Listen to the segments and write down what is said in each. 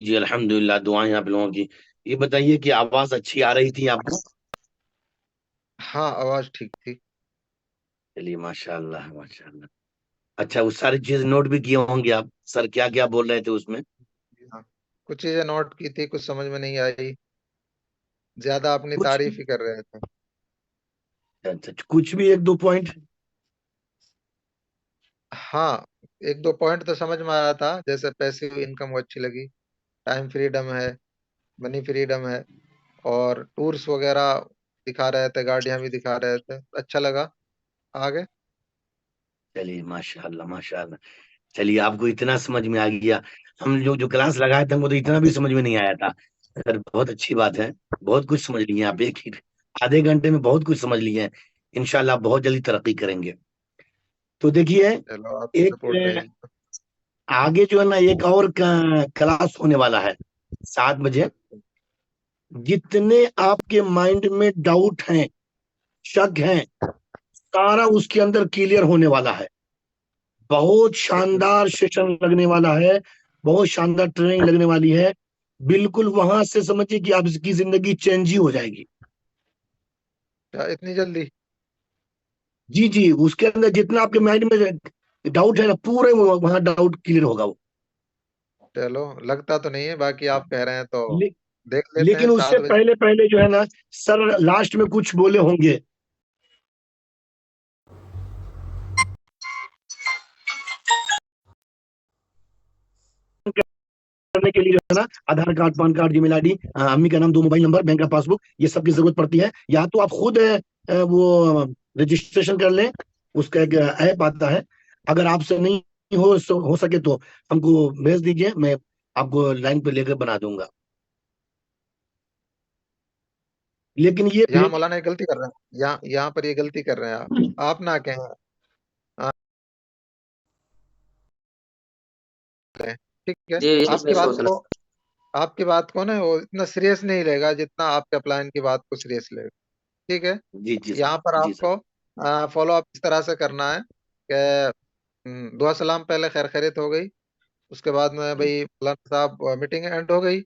जी अल्हम्दुलिल्लाह, दुआएं आप लोगों की। ये बताइए कि आवाज अच्छी आ रही थी आपको? हाँ, आवाज ठीक थी। चलिए, माशाल्लाह माशाल्लाह। अच्छा, वो सारी चीज नोट भी किए होंगे आप, सर क्या क्या बोल रहे थे उसमें? हाँ, कुछ चीजें नोट की थी, कुछ समझ में नहीं आई। ज्यादा अपनी कुछ तारीफ ही कर रहे थे। अच्छा, कुछ भी एक दो पॉइंट? हाँ, एक दो पॉइंट तो समझ में आया था, जैसे पैसिव इनकम वो अच्छी लगी। टाइम फ्रीडम है, मनी फ्रीडम है, और टूर्स वगैरह दिखा रहे थे, गाड़ियां भी दिखा रहे थे, अच्छा लगा। आगे। चलिए माशाल्लाह माशाल्लाह। चलिए, आपको इतना समझ में आ गया। हम लोग जो क्लास लगाए थे हमको तो इतना भी समझ में नहीं आया था। सर बहुत अच्छी बात है। बहुत कुछ समझ लिए आप, एक ही आधे घंटे में बहुत कुछ समझ लिए हैं। इंशाल्लाह बहुत जल्दी तरक्की करेंगे। तो देखिए, चलो, आपकी सपोर्ट एक रहेगी तो। आगे जो है ना, एक और क्लास होने वाला है 7 बजे। जितने आपके माइंड में डाउट हैं, शक हैं, सारा उसके अंदर क्लियर होने वाला है। बहुत एक मिनट। शानदार सेशन लगने वाला है। बहुत शानदार ट्रेनिंग लगने वाली है। बिल्कुल वहां से समझिए कि आपकी जिंदगी चेंज ही हो जाएगी। क्या इतनी जल्दी? जी जी, उसके अंदर जितना आपके माइंड में डाउट है ना, पूरे वहां डाउट क्लियर होगा वो। चलो, लगता तो नहीं है, बाकी आप कह रहे हैं तो ले, देख लेते हैं लेकिन उससे 7 बजे। पहले पहले जो है ना, सर लास्ट में कुछ बोले होंगे। करने के लिए जो है ना, Aadhaar card, PAN card, Gmail ID, अम्मी का नाम, 2 मोबाइल नंबर, बैंक का पासबुक, ये सब की जरूरत पड़ती है। या तो आप खुद वो रजिस्ट्रेशन कर लें। उसका एक ऐप आता है। अगर आपसे नहीं हो सके तो हमको भेज दीजिए, मैं आपको लाइन पे लेकर बना दूंगा। लेकिन ये यहाँ मौलाना ये गलती कर रहे हैं, यहाँ यहाँ पर ये गलती कर रहे हैं आप ना कहें। आप कहें, ठीक है। जी ये आपकी मैं बात सोच को, रहा आपकी बात को ना वो इतना सीरियस नहीं लेगा जितना आपके अपलाइन की बात को सीरियस लेगा। ठीक है। जी जी यहाँ पर जी सर। आपको फॉलो अप इस तरह से करना है कि दुआ सलाम, पहले खैर खैरियत हो गई। उसके बाद में जी भाई फलाना साहब मीटिंग एंड हो गई।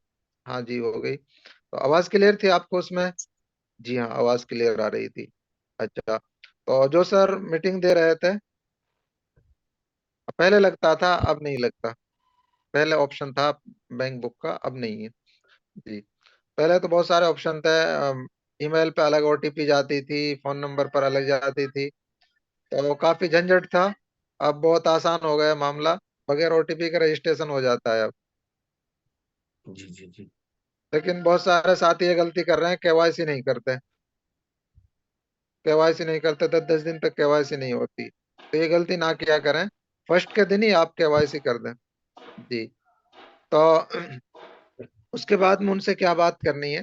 हाँ जी, हो गई। तो आवाज क्लियर थी आपको उसमें? जी हाँ, आवाज क्लियर आ रही थी। अच्छा, तो जो सर मीटिंग दे रहे थे, पहले लगता था अब नहीं लगता। पहले ऑप्शन था बैंक बुक का, अब नहीं है। जी। पहले तो बहुत सारे ऑप्शन थे। ईमेल पे अलग ओटीपी जाती थी, फोन नंबर पर अलग जाती थी, तो काफी झंझट था। अब बहुत आसान हो गया मामला, बगैर ओटीपी के रजिस्ट्रेशन हो जाता है अब। जी जी जी। लेकिन बहुत सारे साथी ये गलती कर रहे हैं, केवाईसी नहीं करते। केवाईसी नहीं करते, 10-10 दिन तक केवाईसी नहीं होती, तो ये गलती ना किया करें। फर्स्ट के दिन ही आप केवाईसी कर दें। जी। तो उसके बाद में उनसे क्या बात करनी है?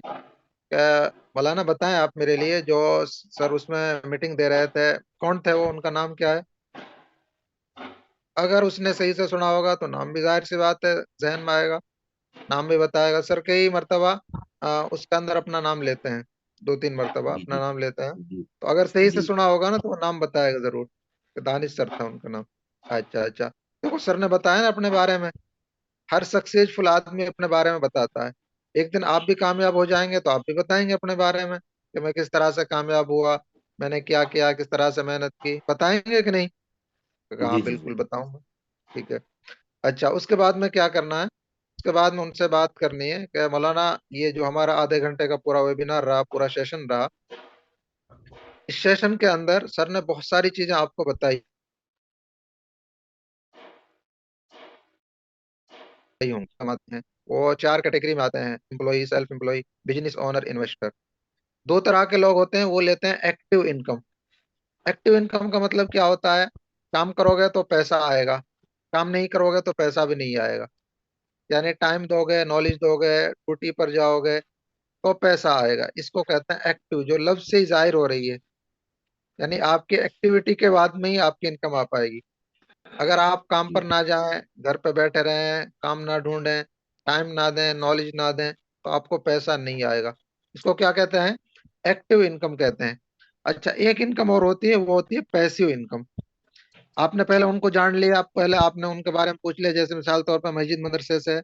मौलाना बताएं आप मेरे लिए, जो सर उसमें मीटिंग दे रहे थे, कौन थे वो, उनका नाम क्या है? अगर उसने सही से सुना होगा तो नाम भी जाहिर सी बात है जहन में आएगा, नाम भी बताएगा। सर कई मर्तबा उसके अंदर अपना नाम लेते हैं, 2-3 मर्तबा जी अपना जी नाम लेते हैं। जी तो अगर सही से जी। सुना होगा ना तो वो नाम बताएगा जरूर कि दानिश सर था उनका नाम। अच्छा अच्छा। देखो, सर ने बताया ना अपने बारे में। हर सक्सेसफुल आदमी अपने बारे में बताता है। एक दिन आप भी कामयाब हो जाएंगे तो आप भी बताएंगे अपने बारे में कि मैं किस तरह से कामयाब हुआ, मैंने क्या किया, किस तरह से मेहनत की, बताएंगे कि नहीं? तो जी हाँ, जी बिल्कुल जी। बताऊंगा। ठीक है। अच्छा, उसके बाद में क्या करना है? उसके बाद में उनसे बात करनी है कि मौलाना, ये जो हमारा आधे घंटे का पूरा वेबिनार रहा, पूरा सेशन रहा, इस सेशन के अंदर सर ने बहुत सारी चीजें आपको बताई होंगी, समझते हैं। वो 4 कैटेगरी में आते हैं: employ, self employ, business owner, investor. दो तरह के लोग होते हैं, वो लेते हैं एक्टिव इनकम। एक्टिव इनकम का मतलब क्या होता है? काम करोगे तो पैसा आएगा, काम नहीं करोगे तो पैसा भी नहीं आएगा। यानी टाइम दोगे, नॉलेज दोगे, ड्यूटी पर जाओगे तो पैसा आएगा। इसको कहते हैं एक्टिव, जो लफ्ज से ही जाहिर हो रही है। यानी आपकी एक्टिविटी के बाद में ही आपकी इनकम आ पाएगी। अगर आप काम पर ना जाएं, घर पे बैठे रहें, काम ना ढूंढें, टाइम ना दें, नॉलेज ना दें, तो आपको पैसा नहीं आएगा। इसको क्या कहते हैं? एक्टिव इनकम कहते हैं। अच्छा, एक इनकम और होती है, वो होती है पैसिव इनकम। आपने पहले उनको जान लिया, आप पहले आपने उनके बारे में पूछ लिया, जैसे मिसाल तौर पर मस्जिद मदरसे से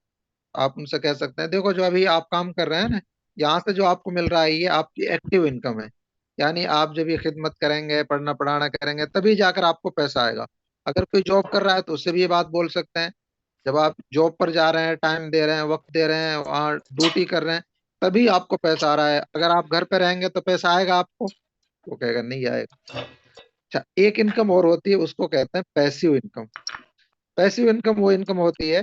आप उनसे कह सकते हैं, देखो जो अभी आप काम कर रहे हैं ना, यहाँ से जो आपको मिल रहा है ये आपकी एक्टिव इनकम है। यानी आप जब ये खिदमत करेंगे, पढ़ना पढ़ाना करेंगे, तभी जाकर आपको पैसा आएगा। अगर कोई जॉब कर रहा है तो उससे भी ये बात बोल सकते हैं, जब आप जॉब पर जा रहे हैं, टाइम दे रहे हैं, वक्त दे रहे हैं, वहाँ ड्यूटी कर रहे हैं, तभी आपको पैसा आ रहा है। अगर आप घर पे रहेंगे तो पैसा आएगा आपको? वो कहेगा नहीं आएगा। अच्छा, एक इनकम और होती है, उसको कहते हैं पैसिव इनकम। पैसिव इनकम वो इनकम होती है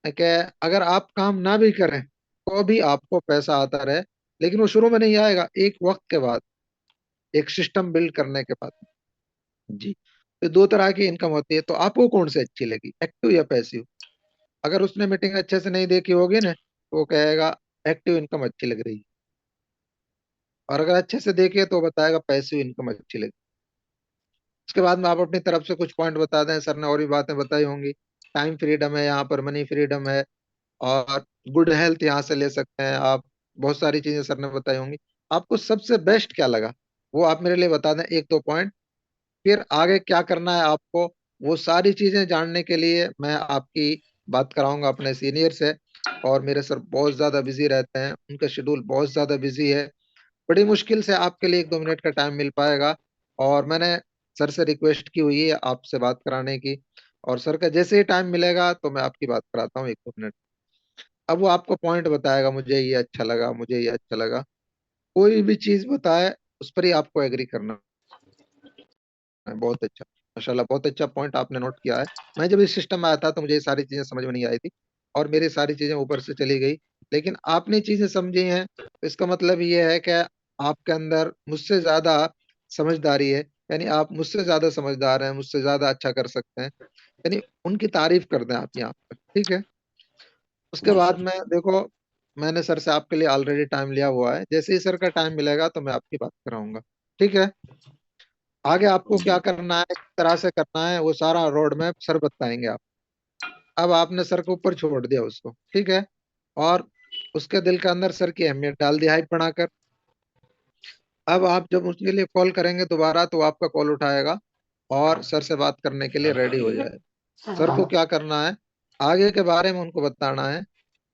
कि अगर आप काम ना भी करें तो भी आपको पैसा आता रहे, लेकिन वो शुरू में नहीं आएगा, एक वक्त के बाद, एक सिस्टम बिल्ड करने के बाद। जी। तो दो तरह की इनकम होती है, तो आपको कौन सी अच्छी लगी, एक्टिव या पैसिव? अगर उसने मीटिंग अच्छे से नहीं देखी होगी ना, तो वो कहेगा एक्टिव इनकम अच्छी लग रही है, और अगर अच्छे से देखिए तो वो बताएगा पैसिव इनकम अच्छी लगी। उसके बाद में आप अपनी तरफ से कुछ पॉइंट बता दें, सर ने और भी बातें बताई होंगी। टाइम फ्रीडम है यहाँ पर, मनी फ्रीडम है, और गुड हेल्थ यहाँ से ले सकते हैं आप। बहुत सारी चीजें सर ने बताई होंगी। आपको सबसे बेस्ट क्या लगा, वो आप मेरे लिए बता दें, एक दो पॉइंट। फिर आगे क्या करना है आपको, वो सारी चीजें जानने के लिए मैं आपकी बात कराऊंगा अपने सीनियर से। और मेरे सर बहुत ज्यादा बिजी रहते हैं, उनका शेड्यूल बहुत ज्यादा बिजी है, बड़ी मुश्किल से आपके लिए एक दो मिनट का टाइम मिल पाएगा। और मैंने सर से रिक्वेस्ट की हुई है आपसे बात कराने की, और सर का जैसे ही टाइम मिलेगा तो मैं आपकी बात कराता हूँ एक दो मिनट। अब वो आपको पॉइंट बताएगा, मुझे ये अच्छा लगा, मुझे ये अच्छा लगा, कोई भी चीज बताए उस पर ही आपको एग्री करना है। बहुत अच्छा, माशाल्लाह, बहुत अच्छा पॉइंट आपने नोट किया है। मैं जब इस सिस्टम में आया था तो मुझे ये सारी चीजें समझ में नहीं आई थी, और मेरी सारी चीजें ऊपर से चली गई। लेकिन आपने चीजें समझी हैं, तो इसका मतलब ये है कि आपके अंदर मुझसे ज्यादा समझदारी है। यानी आप मुझसे ज्यादा समझदार हैं, मुझसे ज्यादा अच्छा कर सकते हैं। यानी उनकी तारीफ कर दें आप यहाँ पर, ठीक है। उसके जी बाद सर। में देखो, मैंने सर से आपके लिए ऑलरेडी टाइम लिया हुआ है, जैसे ही सर का टाइम मिलेगा तो मैं आपकी बात कराऊंगा, ठीक है। आगे आपको क्या जी करना है, किस तरह से करना है, वो सारा रोड मैप सर बताएंगे आप। अब आपने सर के ऊपर छोड़ दिया उसको, ठीक है। और उसके दिल के अंदर सर की अहमियत डाल दी हाइप बढ़ाकर। अब आप जब उसके लिए कॉल करेंगे दोबारा, तो वो आपका कॉल उठाएगा और सर से बात करने के लिए रेडी हो जाए। सर को क्या करना है, आगे के बारे में उनको बताना है,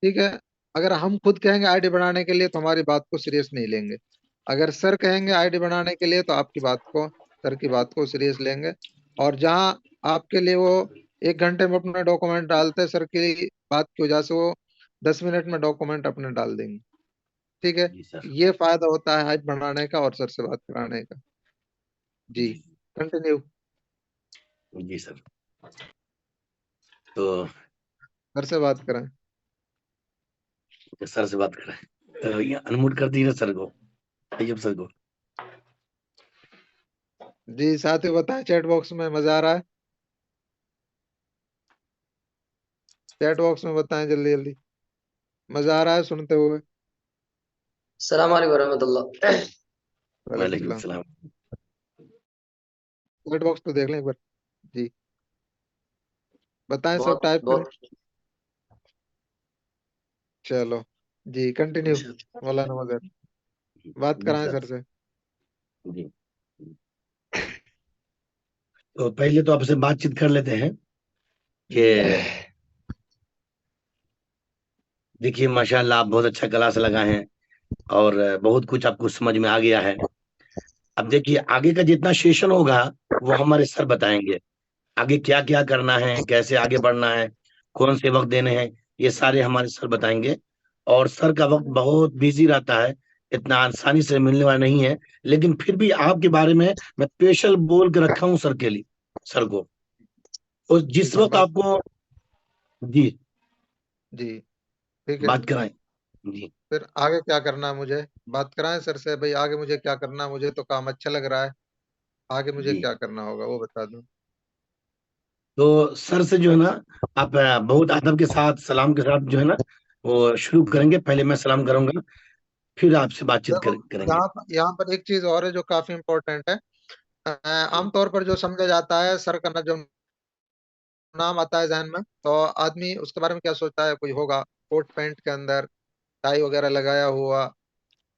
ठीक है। अगर हम खुद कहेंगे आईडी बनाने के लिए तो हमारी बात को सीरियस नहीं लेंगे। अगर सर कहेंगे आईडी बनाने के लिए तो आपकी बात को, सर की बात को सीरियस लेंगे। और जहां आपके लिए वो 1 घंटे में अपने डॉक्यूमेंट डालते हैं, सर की बात की वजह से वो 10 मिनट में डॉक्यूमेंट अपने डाल देंगे, ठीक है। जी सर। ये फायदा होता है हाइप बढ़ाने का और सर से बात कराने का। जी, जी कंटिन्यू। जी सर। तो सर से बात करें। सर से बात करें, तो ये अनम्यूट कर दीजिए सर को, अय्यूब सर को। जी, साथियों बताएं चैट बॉक्स में, मजा आ रहा है? चैट बॉक्स में बताएं जल्दी जल्दी, मजा आ रहा है सुनते हुए? अस्सलाम वालेकुम वरहमतुल्लाह। वालेकुम वालेकुम सलाम। सलाम। चैट बॉक्स तो देख लें एक बार। जी, बताएं, सब बहुत टाइप करें। बहुत चलो, जी कंटिन्यू। मौलाना मगर, बात जी कराएं सर। सर से। जी। तो पहले तो आपसे बातचीत कर लेते हैं कि देखिए माशाल्लाह आप बहुत अच्छा क्लास लगाए हैं, और बहुत कुछ आपको समझ में आ गया है। अब देखिए आगे का जितना सेशन होगा वो हमारे सर बताएंगे, आगे क्या क्या करना है, कैसे आगे बढ़ना है, कौन से वक्त देने हैं, ये सारे हमारे सर बताएंगे। और सर का वक्त बहुत बिजी रहता है, इतना आसानी से मिलने वाला नहीं है, लेकिन फिर भी आपके बारे में मैं स्पेशल बोल के रखा हूँ सर के लिए, सर को, उस जी जिस सर, वक्त बात। आपको जी जी, ठीक है। बात कराएं। जी फिर आगे क्या करना है मुझे, बात कराएं सर से भाई, आगे मुझे क्या करना है, मुझे तो काम अच्छा लग रहा है, आगे मुझे जी। क्या करना होगा वो बता दो। तो सर से जो है ना, आप बहुत अदब के साथ, सलाम के साथ जो है ना वो शुरू करेंगे। पहले मैं सलाम करूंगा, फिर आपसे बातचीत देखो, करेंगे। यहाँ पर एक चीज और है जो काफी इंपॉर्टेंट है। आमतौर पर जो समझा जाता है, सर का जो नाम आता है जहन में, तो आदमी उसके बारे में क्या सोचता है, कोई होगा कोट पैंट के अंदर, टाई वगैरह लगाया हुआ,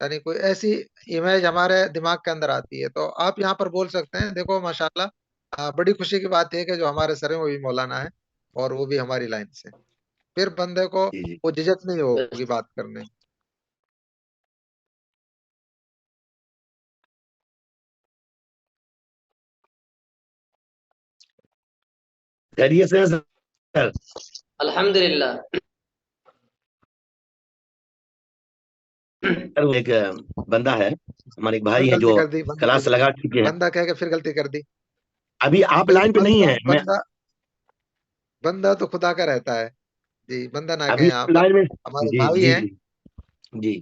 यानी कोई ऐसी इमेज हमारे दिमाग के अंदर आती है। तो आप यहाँ पर बोल सकते हैं, देखो माशाल्लाह, बड़ी खुशी की बात है कि जो हमारे सर हैं वो भी मौलाना है, और वो भी हमारी लाइन से। फिर बंदे को जी जी वो झिझक नहीं होगी बस। बात करने की। खैरियत से है सर। अल्हम्दुलिल्लाह। सर वो एक बंदा है, हमारे एक फिर भाई है गलती जो कर दी बंदा क्लास लगा चुके हैं। बंदा कह के फिर गलती कर दी। अभी आप देखो लाइन पे नहीं बंदा है, मैं बंदा बंदा तो खुदा का रहता है। जी, बंदा ना अभी कहें आप, लाइन में। हमारे जी भाई जी हैं। जी जी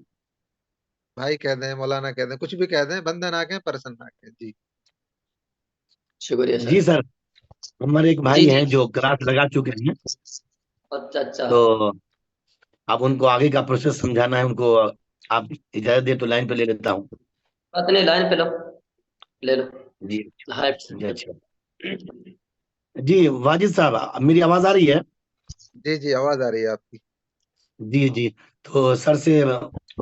भाई कह दें, मौलाना कह दें, कुछ भी कह दें, बंदा ना कहें, पर्सन ना कहें। जी। शुक्रिया जी सर। सर। हमारे एक जी भाई जी। हैं जो क्लास लगा चुके हैं, अच्छा अच्छा। तो अब उनको आगे का प्रोसेस समझाना है उनको। आप इजाजत दे तो लाइन पे ले लेता हूँ। बात नहीं, लाइन पे लो, ले लो। जी हाय। जी अच्छा। जी वाजिद साहब, मेरी आवाज आ रही है? जी जी, आवाज आ रही है आपकी। जी जी। तो सर से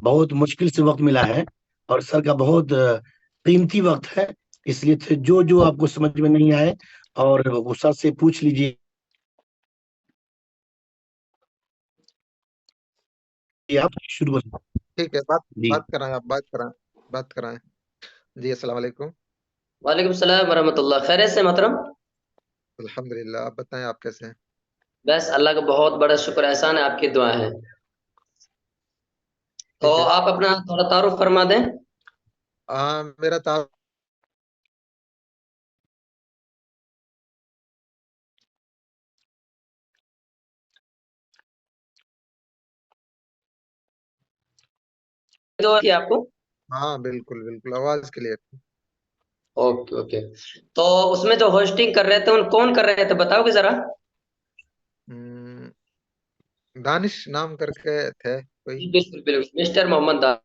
बहुत मुश्किल से वक्त मिला है, और सर का बहुत कीमती वक्त है। इसलिए जो जो आपको समझ में नहीं आए, और वो सर से पूछ लीजिए। आप शुरू कर। ठीक है, बात जी बात कराएं, आप बात कराएं। जी, अस्सलाम वालेकुम। वालेकुम सलाम वरहमतुल्लाह। खैरियत से मोहतरम? अल्हम्दुलिल्लाह, आप बताएं, आप कैसे हैं? बस अल्लाह का बहुत बड़ा शुक्र एहसान है, आपकी दुआएं हैं। तो ठीक है। आप अपना थोड़ा तारुफ फरमा दें। मेरा ताल्लुक तो कि आपको। हाँ, बिल्कुल बिल्कुल, आवाज क्लियर। Okay okay. तो उसमें जो होस्टिंग कर रहे थे उन कौन कर रहे थे, बताओगे जरा? हम्म, दानिश नाम करके थे कोई। जी बिल्कुल बिल्कुल, मिस्टर मोहम्मद दार।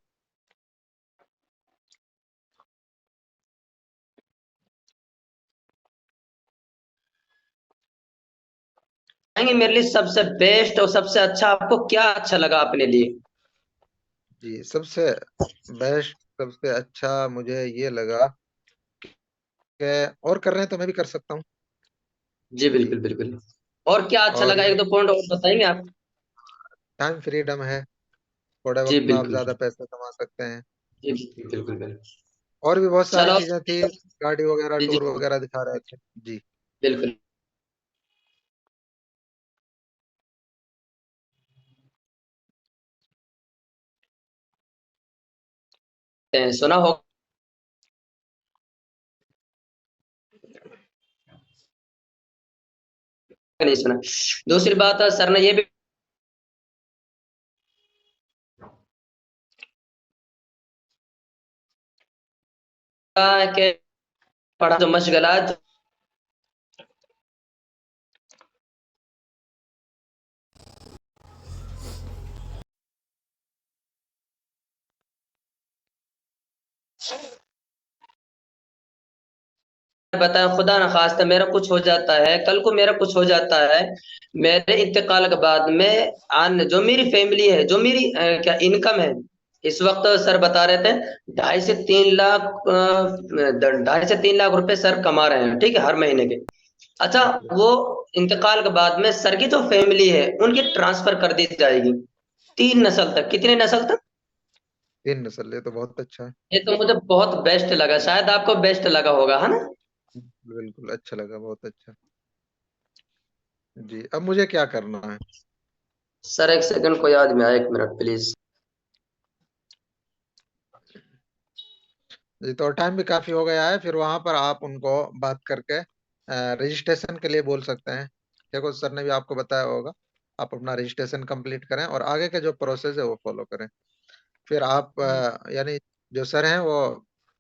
आएंगे मेरे लिए सबसे बेस्ट और सबसे अच्छा आपको क्या अच्छा लगा अपने लिए? जी, सबसे बेस्ट, सबसे अच्छा मुझे ये लगा कि और कर रहे हैं तो मैं भी कर सकता हूँ। जी जी। बिल्कुल बिल्कुल। और क्या अच्छा और लगा, एक दो पॉइंट और बताएंगे आप? टाइम फ्रीडम है, थोड़े जी वक्त में आप बिल्कुल। ज्यादा पैसे कमा सकते हैं। जी बिल्कुल बिल्कुल बिल्कुल। और भी बहुत सारी चलो। चीजें थी, गाड़ी वगैरह, जी जी टूर वगैरह दिखा रहे थे। जी। बिल्कुल। सुना हो नहीं सुना? दूसरी बात है, सर ने ये भी कहा है कि पढ़ा जो मशगलात बताया, खुदा न खास्ता मेरा कुछ हो जाता है, कल को मेरा कुछ हो जाता है, मेरे इंतकाल के बाद में आन जो मेरी फैमिली है, जो मेरी क्या इनकम है, इस वक्त सर बता रहे थे 2.5 से 3 लाख 2.5 से 3 लाख रुपए सर कमा रहे हैं, ठीक है, हर महीने के। अच्छा, वो इंतकाल के बाद में सर की जो फैमिली है उनकी ट्रांसफर कर दी जाएगी 3 नस्ल तक। कितने नस्ल तक? 3 नस्ल, ये तो बहुत अच्छा है। ये तो मुझे बहुत बेस्ट लगा, शायद आपको बेस्ट लगा होगा, है ना? बिल्कुल अच्छा लगा, बहुत अच्छा। जी, अब मुझे क्या करना है? सर एक सेकंड को याद में आया, 1 मिनट प्लीज। जी, तो टाइम भी काफी हो गया है, फिर वहां पर आप उनको बात करके रजिस्ट्रेशन के लिए बोल सकते हैं। देखो, सर ने भी आपको बताया होगा, आप अपना रजिस्ट्रेशन कंप्लीट करें और आगे के जो प्रोसेस है वो फॉलो करें। फिर आप यानी जो सर हैं वो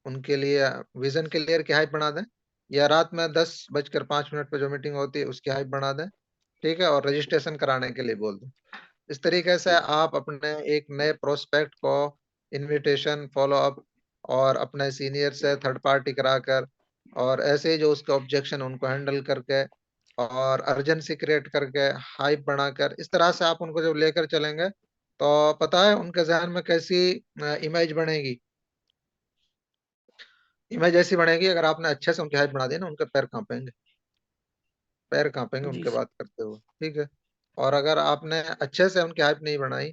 उनके लिए विजन क्लियर की हाइप बना दें, या रात में 10:05 पे जो मीटिंग होती है उसकी हाइप बना दें। ठीक है, और रजिस्ट्रेशन कराने के लिए बोल दें। इस तरीके से आप अपने एक नए प्रोस्पेक्ट को इनविटेशन, फॉलो अप, और अपने सीनियर से थर्ड पार्टी कराकर, और ऐसे ही जो उसके ऑब्जेक्शन उनको हैंडल करके, और अर्जेंसी क्रिएट करके, हाइप बनाकर, इस तरह से आप उनको जब लेकर चलेंगे तो पता है उनके जहन में कैसी इमेज बनेगी। इमेज ऐसी बनेगी, अगर आपने अच्छे से उनकी हाइप बना दी ना, उनके पैर कांपेंगे, पैर कांपेंगे जी उनके बात करते हुए। ठीक है। और अगर आपने अच्छे से उनकी हाइप नहीं बनाई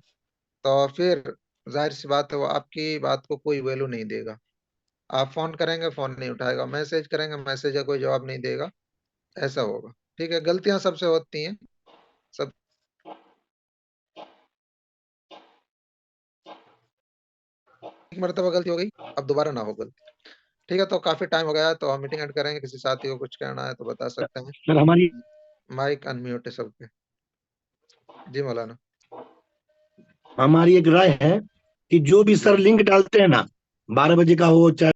तो फिर जाहिर सी बात है वो आपकी बात को कोई वैल्यू नहीं देगा। आप फोन करेंगे, फोन नहीं उठाएगा, मैसेज करेंगे, मैसेज का कोई जवाब नहीं देगा, ऐसा होगा। ठीक है, गलतियां सबसे होती हैं, सब एक मरतबा गलती हो गई, अब दोबारा ना हो गलती। ठीक है, तो काफी टाइम हो गया है, तो हम मीटिंग एंड करेंगे। किसी साथी को कुछ कहना है तो बता सकते हैं। सर हमारी माइक अनम्यूट है सबके। जी मौलाना। हमारी एक राय है कि जो भी सर लिंक डालते हैं ना, 12 बजे का हो चाहे